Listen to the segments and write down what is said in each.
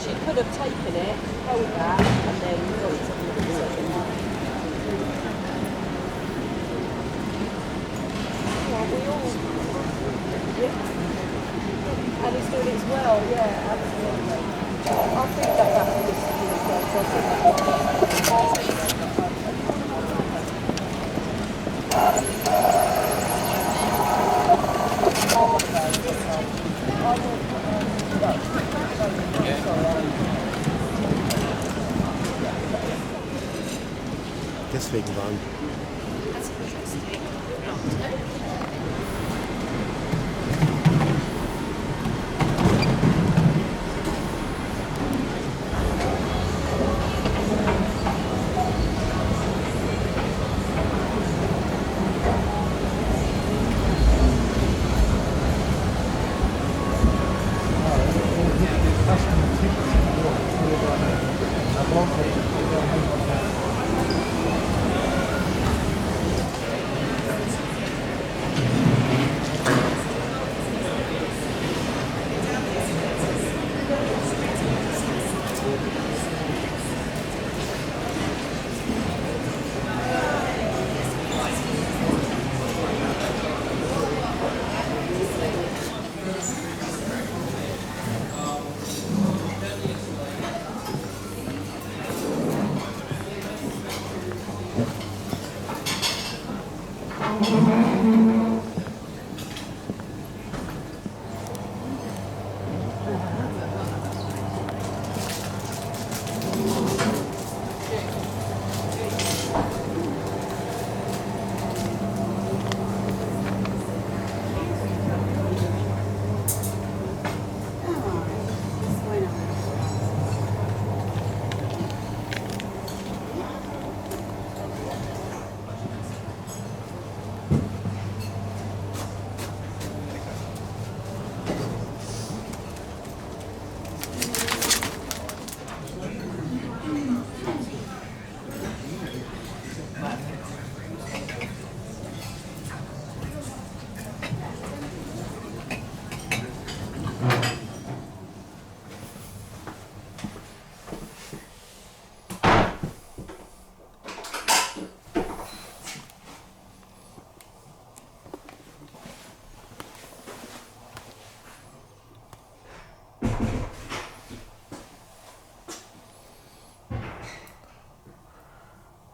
she could have taken it, held that, and then got it to the second. Well, we all... Yeah. And he's doing it as well, yeah, absolutely. I'll feed that back to this Deswegen waren.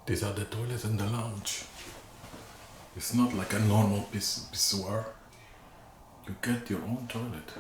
These are the toilets in the lounge. It's not like a normal pissoir. You get your own toilet.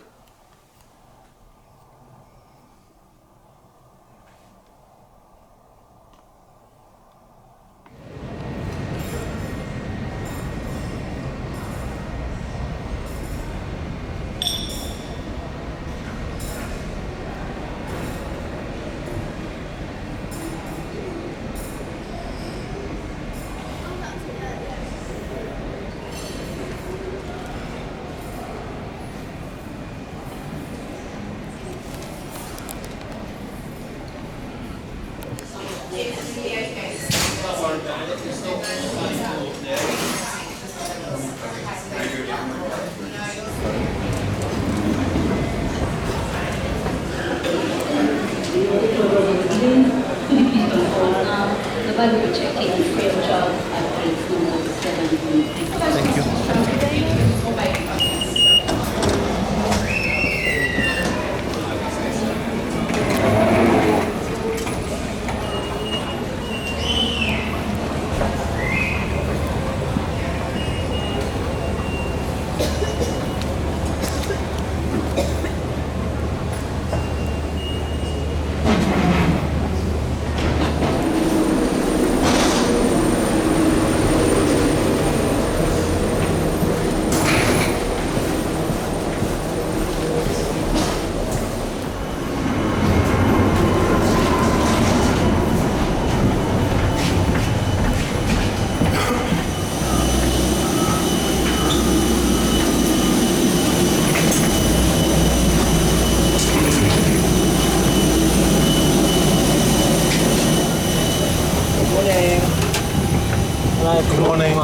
Good morning.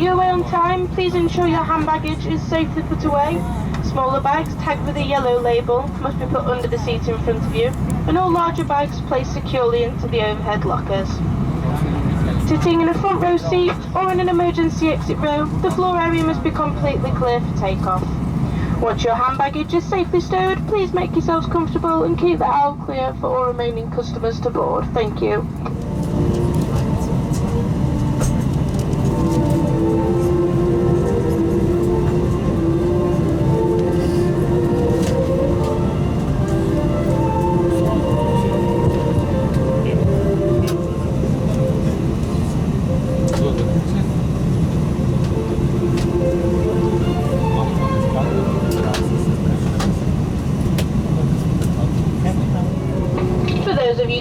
your way on time, please ensure your hand baggage is safely put away. Smaller bags tagged with a yellow label must be put under the seat in front of you, and all larger bags placed securely into the overhead lockers. Sitting in a front row seat or in an emergency exit row, the floor area must be completely clear for takeoff. Once your hand baggage is safely stowed, please make yourselves comfortable and keep the aisle clear for all remaining customers to board. Thank you.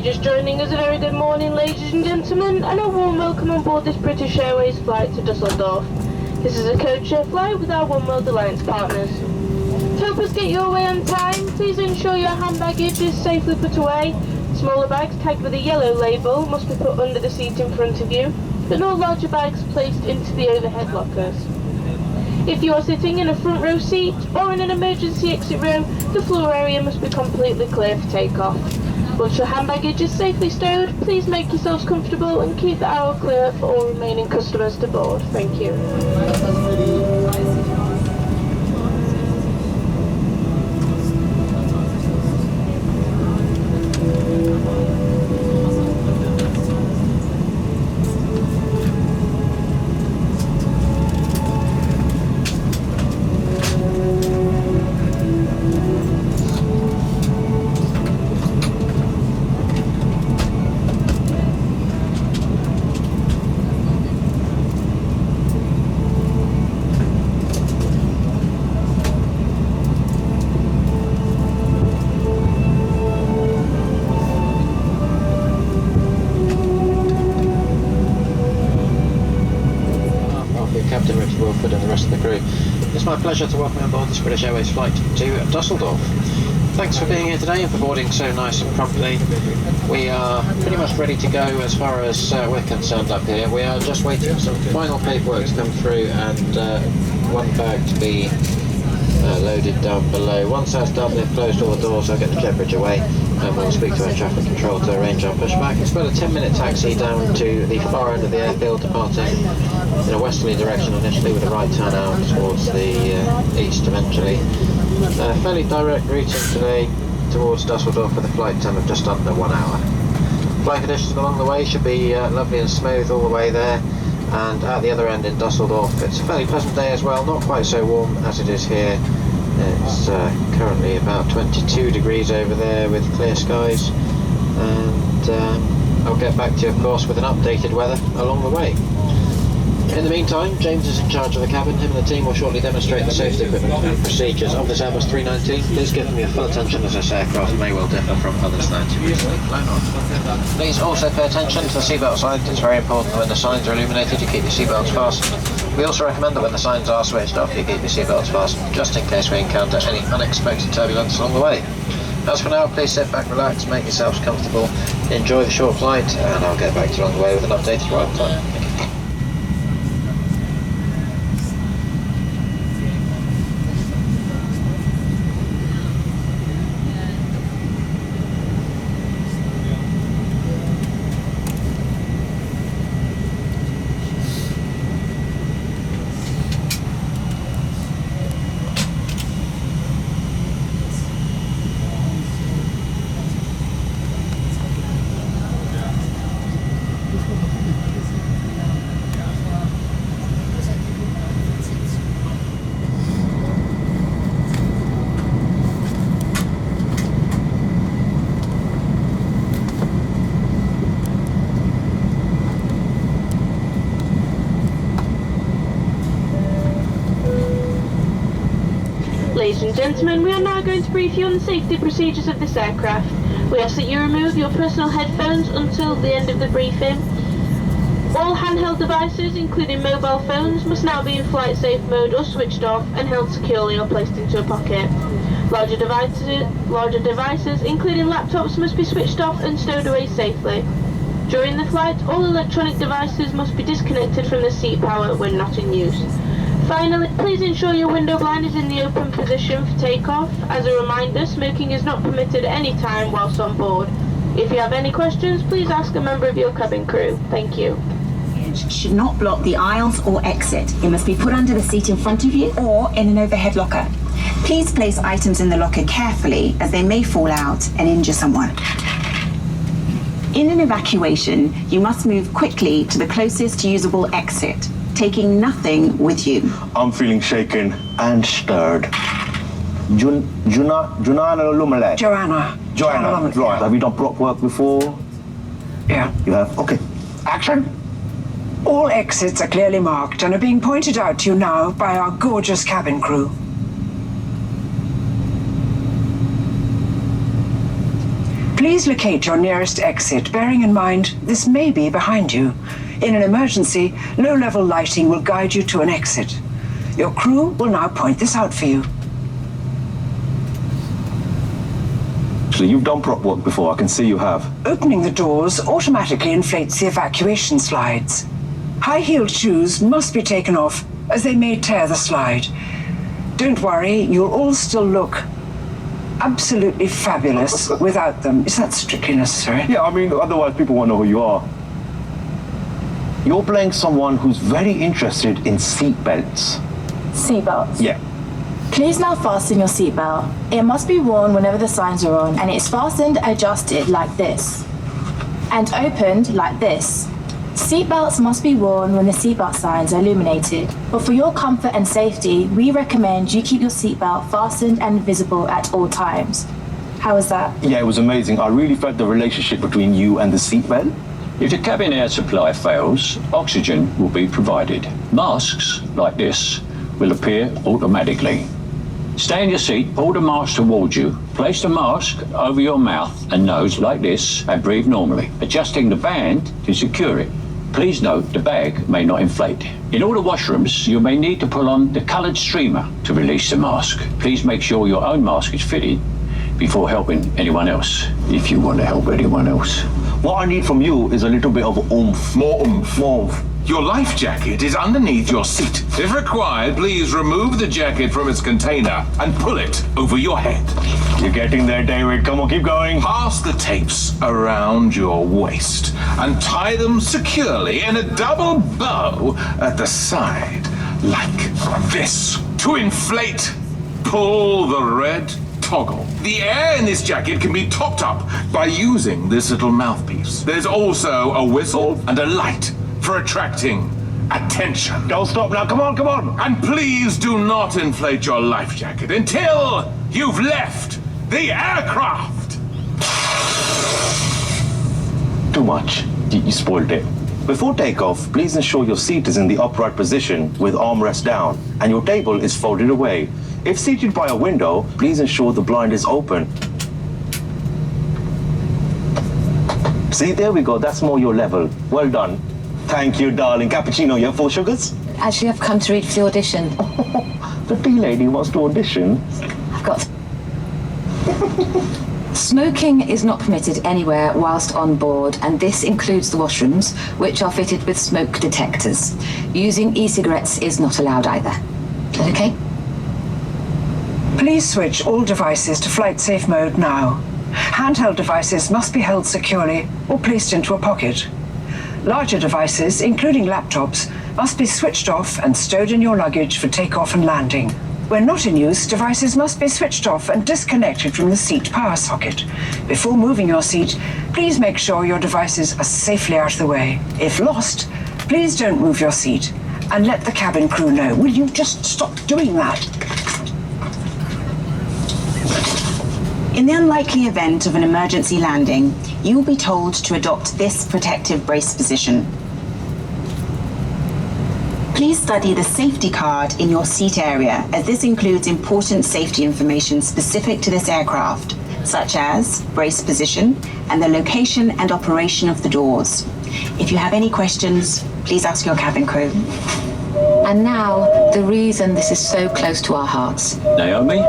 Just joining us, a very good morning, ladies and gentlemen, and a warm welcome on board this British Airways flight to Dusseldorf. This is a code-share flight with our One World Alliance partners. To help us get your way on time, please ensure your hand baggage is safely put away. Smaller bags tagged with a yellow label must be put under the seat in front of you, and all larger bags placed into the overhead lockers. If you are sitting in a front row seat or in an emergency exit row, the floor area must be completely clear for takeoff. Once your hand baggage is safely stowed, please make yourselves comfortable and keep the aisle clear for all remaining customers to board. Thank you. And the rest of the crew. It's my pleasure to welcome you on board this British Airways flight to Dusseldorf. Thanks for being here today and for boarding so nice and promptly. We are pretty much ready to go as far as we're concerned up here. We are just waiting for some final paperwork to come through and one bag to be loaded down below. Once that's done, they've closed all the doors. I'll get the jet bridge away and we'll speak to our traffic control to arrange our pushback. It's about a 10-minute taxi down to the far end of the airfield, departing in a westerly direction initially with a right turn out towards the east eventually. Fairly direct routing today towards Dusseldorf with a flight time of just under 1 hour. Flight conditions along the way should be lovely and smooth all the way there, and at the other end in Dusseldorf it's a fairly pleasant day as well, not quite so warm as it is here. It's currently about 22 degrees over there with clear skies, and I'll get back to you of course with an updated weather along the way. In the meantime, James is in charge of the cabin. Him and the team will shortly demonstrate the safety equipment and procedures of this Airbus 319. Please give them your full attention as this aircraft may well differ from others that you've recently flown on. Please also pay attention to the seatbelt signs. It's very important that when the signs are illuminated you keep your seatbelts fastened. We also recommend that when the signs are switched off you keep your seatbelts fastened, just in case we encounter any unexpected turbulence along the way. As for now, please sit back, relax, make yourselves comfortable, enjoy the short flight, and I'll get back to you along the way with an updated arrival time. Ladies and gentlemen, we are now going to brief you on the safety procedures of this aircraft. We ask that you remove your personal headphones until the end of the briefing. All handheld devices, including mobile phones, must now be in flight safe mode or switched off and held securely or placed into a pocket. Larger devices, including laptops, must be switched off and stowed away safely. During the flight, all electronic devices must be disconnected from the seat power when not in use. Finally, please ensure your window blind is in the open position for takeoff. As a reminder, smoking is not permitted at any time whilst on board. If you have any questions, please ask a member of your cabin crew. Thank you. Should not block the aisles or exit. It must be put under the seat in front of you or in an overhead locker. Please place items in the locker carefully as they may fall out and injure someone. In an evacuation, you must move quickly to the closest usable exit, taking nothing with you. I'm feeling shaken and stirred. Joanna. Right. Have you done prop work before? Yeah. You have? Okay. Action. All exits are clearly marked and are being pointed out to you now by our gorgeous cabin crew. Please locate your nearest exit, bearing in mind this may be behind you. In an emergency, low-level lighting will guide you to an exit. Your crew will now point this out for you. So you've done prop work before, I can see you have. Opening the doors automatically inflates the evacuation slides. High-heeled shoes must be taken off as they may tear the slide. Don't worry, you'll all still look absolutely fabulous without them. Is that strictly necessary? Yeah, I mean, otherwise people won't know who you are. You're playing someone who's very interested in seat belts. Seatbelts? Yeah. Please now fasten your seatbelt. It must be worn whenever the signs are on, and it's fastened adjusted like this. And opened like this. Seatbelts must be worn when the seatbelt signs are illuminated, but for your comfort and safety, we recommend you keep your seatbelt fastened and visible at all times. How was that? Yeah, it was amazing. I really felt the relationship between you and the seatbelt. If the cabin air supply fails, oxygen will be provided. Masks, like this, will appear automatically. Stay in your seat, pull the mask towards you, place the mask over your mouth and nose like this, and breathe normally, adjusting the band to secure it. Please note the bag may not inflate. In all the washrooms, you may need to pull on the coloured streamer to release the mask. Please make sure your own mask is fitted before helping anyone else, if you want to help anyone else. What I need from you is a little bit of oomph. More oomph. More oomph. Your life jacket is underneath your seat. If required, please remove the jacket from its container and pull it over your head. You're getting there, David. Come on, keep going. Pass the tapes around your waist and tie them securely in a double bow at the side, like this. To inflate, pull the red toggle. The air in this jacket can be topped up by using this little mouthpiece. There's also a whistle and a light for attracting attention. Don't stop now. Come on, come on. And please do not inflate your life jacket until you've left the aircraft. Too much. You spoiled it. Before takeoff, please ensure your seat is in the upright position with armrest down and your table is folded away. If seated by a window, please ensure the blind is open. See, there we go. That's more your level. Well done. Thank you, darling. Cappuccino, yeah? 4 sugars? Actually, I've come to read for the audition. The tea lady wants to audition. I've got... Smoking is not permitted anywhere whilst on board, and this includes the washrooms, which are fitted with smoke detectors. Using e-cigarettes is not allowed either. Is that okay? Please switch all devices to flight safe mode now. Handheld devices must be held securely or placed into a pocket. Larger devices, including laptops, must be switched off and stowed in your luggage for takeoff and landing. When not in use, devices must be switched off and disconnected from the seat power socket. Before moving your seat, please make sure your devices are safely out of the way. If lost, please don't move your seat and let the cabin crew know. Will you just stop doing that? In the unlikely event of an emergency landing, you will be told to adopt this protective brace position. Please study the safety card in your seat area, as this includes important safety information specific to this aircraft, such as brace position and the location and operation of the doors. If you have any questions, please ask your cabin crew. And now, the reason this is so close to our hearts. Naomi,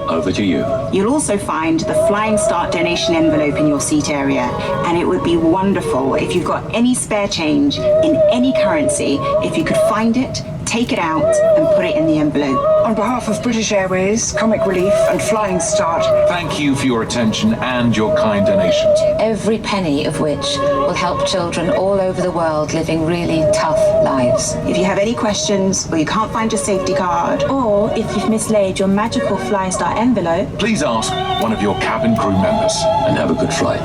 over to you. You'll also find the Flying Start donation envelope in your seat area, and it would be wonderful if you've got any spare change in any currency, if you could find it, take it out and put it in the envelope. On behalf of British Airways, Comic Relief and Flying Start, Thank you for your attention and your kind donations. Every penny of which will help children all over the world living really tough lives. If you have any questions or you can't find your safety card, Or if you've mislaid your magical Flying Star envelope, Please ask one of your cabin crew members. And have a good flight.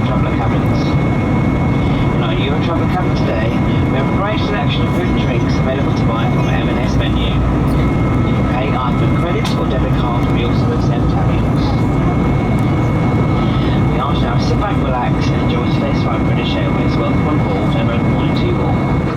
Traveller cabins. In our Eurotraveller cabin today, we have a great selection of food and drinks available to buy from our M&S menu. You can pay either with credit or debit card. We also accept Amigos. We ask you now to sit back, relax and enjoy today's flight with British Airways. Welcome on board and good morning to you all.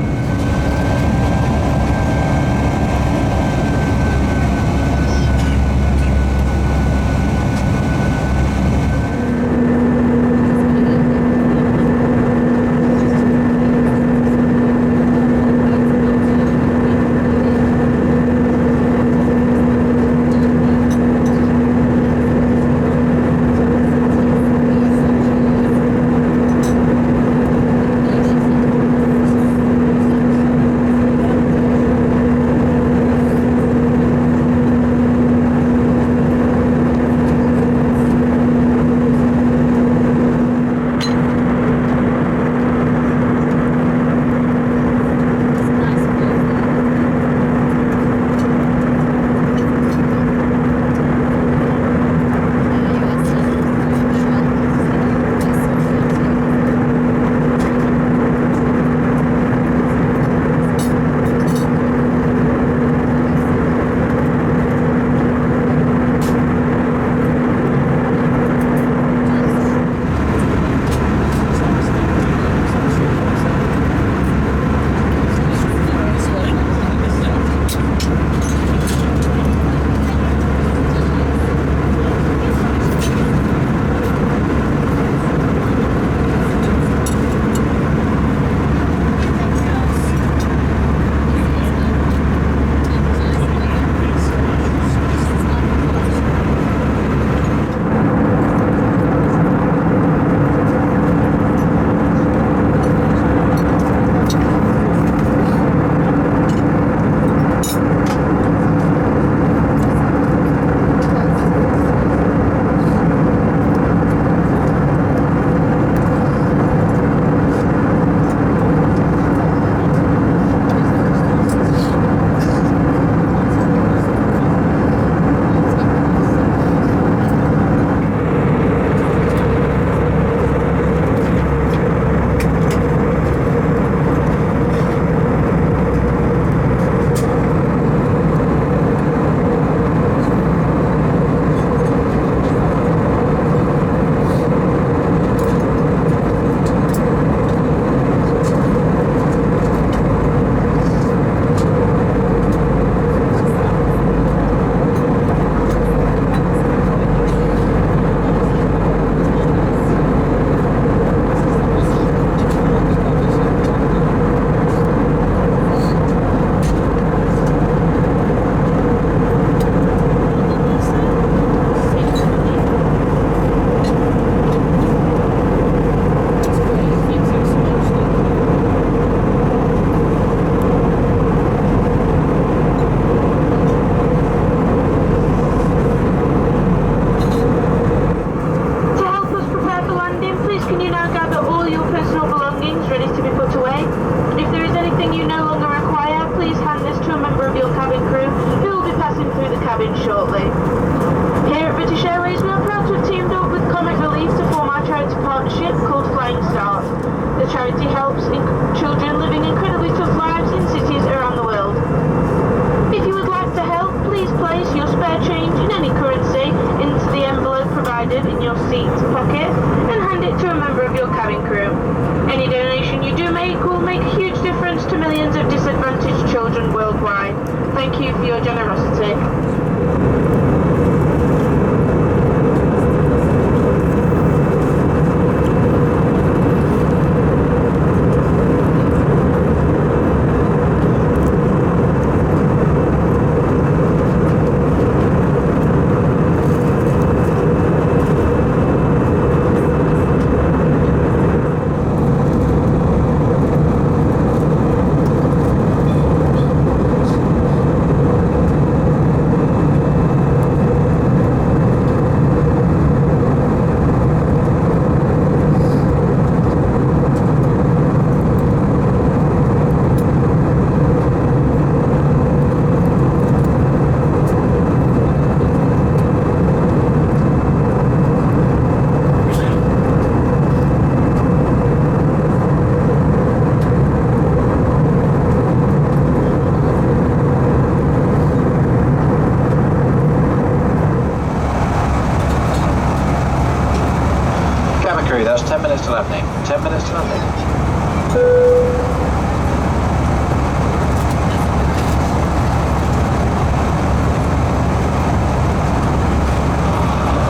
landing. 10 minutes to landing.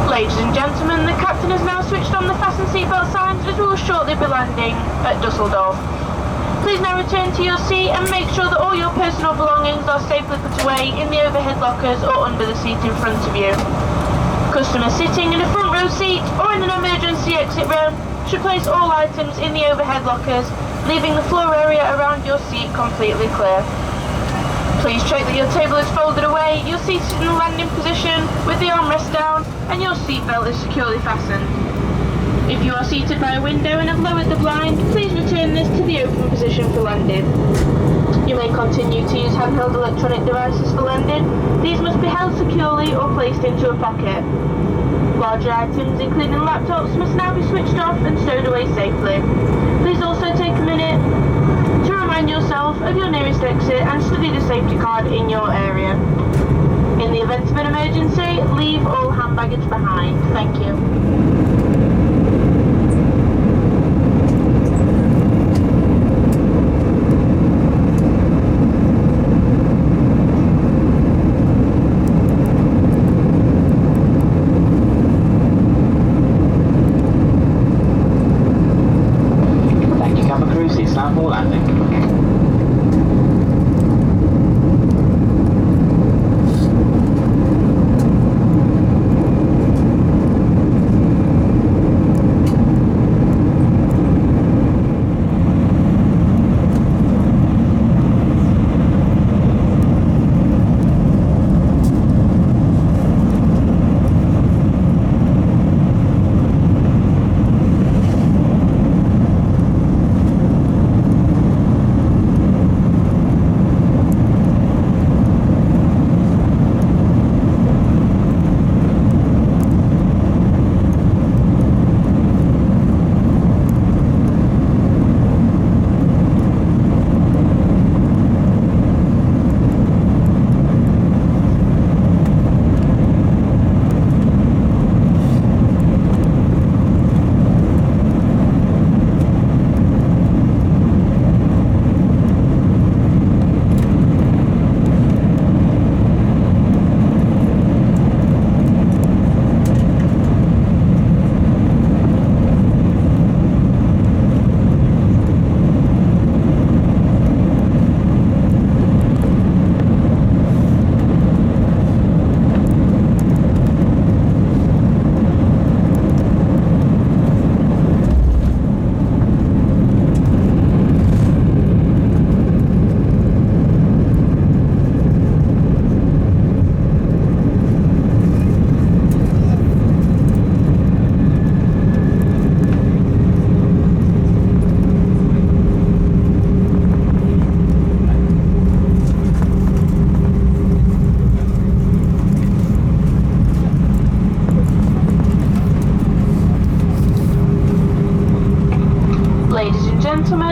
Ladies and gentlemen, the captain has now switched on the fasten seatbelt signs as we will shortly be landing at Dusseldorf. Please now return to your seat and make sure that all your personal belongings are safely put away in the overhead lockers or under the seat in front of you. Customers sitting in a front row seat or in an emergency exit row should place all items in the overhead lockers, leaving the floor area around your seat completely clear. Please check that your table is folded away, your seat is in the landing position with the armrest down and your seatbelt is securely fastened. If you are seated by a window and have lowered the blind, please return this to the open position for landing. You may continue to use handheld electronic devices for landing. These must be held securely or placed into a pocket. Larger items, including laptops, must now be switched off and stowed away safely. Please also take a minute to remind yourself of your nearest exit and study the safety card in your area. In the event of an emergency, leave all hand baggage behind. Thank you.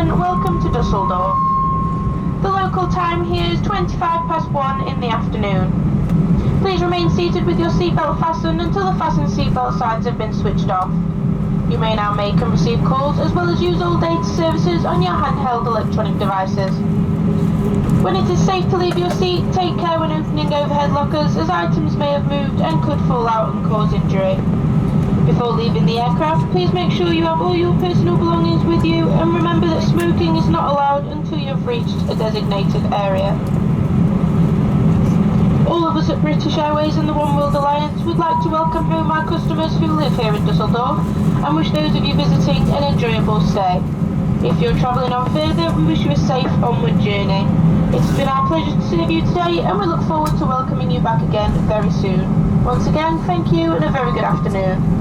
Welcome to Dusseldorf. The local time here is 1:25 in the afternoon. Please remain seated with your seatbelt fastened until the fastened seatbelt signs have been switched off. You may now make and receive calls as well as use all data services on your handheld electronic devices. When it is safe to leave your seat, take care when opening overhead lockers as items may have moved and could fall out and cause injury. Before leaving the aircraft, please make sure you have all your personal belongings with you and remember that smoking is not allowed until you have reached a designated area. All of us at British Airways and the One World Alliance would like to welcome home our customers who live here in Dusseldorf and wish those of you visiting an enjoyable stay. If you're travelling on further, we wish you a safe onward journey. It's been our pleasure to serve you today and we look forward to welcoming you back again very soon. Once again, thank you and a very good afternoon.